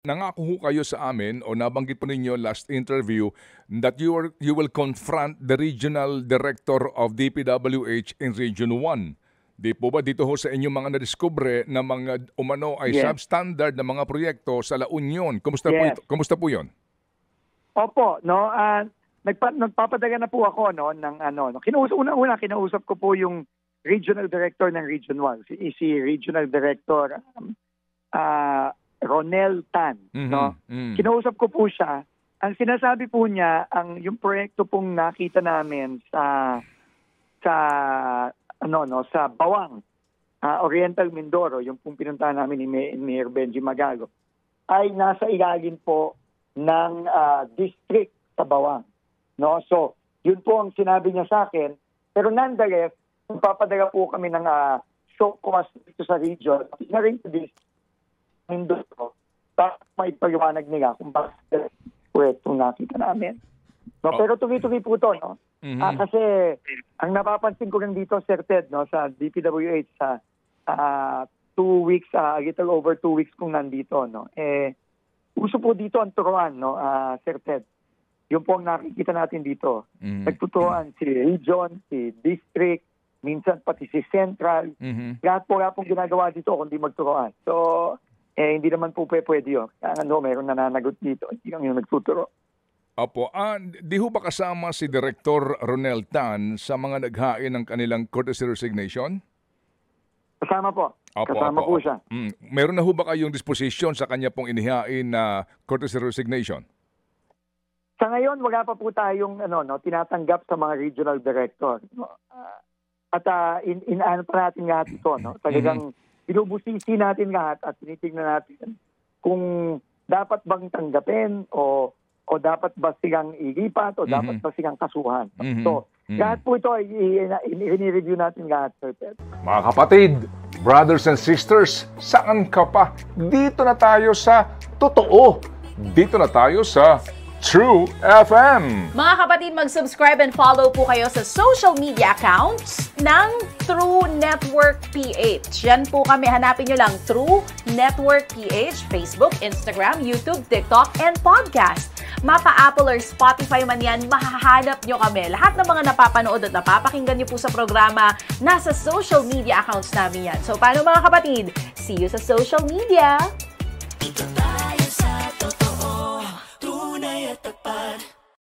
Nangako ho kayo sa amin o nabanggit po ninyo last interview that you will confront the regional director of DPWH in Region 1. Di po ba dito ho sa inyong mga nadiskubre na mga umano ay substandard na mga proyekto sa La Union? Kumusta po ito? Kumusta po 'yon? Opo, no, nagpapadaga na po ako no ng kinausap ko po yung regional director ng Region 1, si Regional Director Ronel Tan, no? Kinausap ko po siya. Ang sinasabi po niya, yung proyekto pong nakita namin sa Bawang, Oriental Mindoro, yung pong pinuntahan namin ni Mayor Benji Magago, ay nasa ilalim po ng district sa Bawang, no? So, yun po ang sinabi niya sa akin. Pero nonetheless, magpapadala po kami ng show cause dito sa region, na rin sa district Mindoro, para may paliwanag nila kung bakit itong nakita namin. No, pero tuloy-tuloy po ito, no? Kasi ang napapansin ko lang dito, Sir Ted, no, sa DPWH, sa 2 weeks, a little over 2 weeks kung nandito, no? Uso po dito ang turuan, no, Sir Ted. Yung po ang nakikita natin dito. Nagtuturuan si region, si district, minsan pati si central. Lahat po pong ginagawa dito kundi magturuan. So, hindi naman po pwede yun. Mayroon nananagot dito. Hindi lang yung nagtuturo. Opo. Di ho ba kasama si Director Ronel Tan sa mga naghain ng kanilang courtesy resignation? Kasama po. Kasama po siya. Meron na ho ba kayong disposisyon sa kanya pong inihain na courtesy resignation? Sa ngayon, wala pa po tayong tinatanggap sa mga regional director. At inaano pa natin lahat ito. No? Talagang binubusisi natin lahat at tinitignan natin kung dapat bang tanggapin o dapat ba silang ilipat o dapat ba silang kasuhan. So, lahat po ito ay i-review natin lahat, Sir Ted. Mga kapatid, brothers and sisters, saan ka pa? Dito na tayo sa totoo. Dito na tayo sa True FM. Mga kapatid, mag-subscribe and follow po kayo sa social media accounts ng True Network PH. Yan po kami. Hanapin nyo lang True Network PH, Facebook, Instagram, YouTube, TikTok, and podcast. Mapa Apple or Spotify man yan, mahahanap nyo kami. Lahat ng mga napapanood at napapakinggan nyo po sa programa, nasa social media accounts namin yan. So, paano mga kapatid? See you sa social media!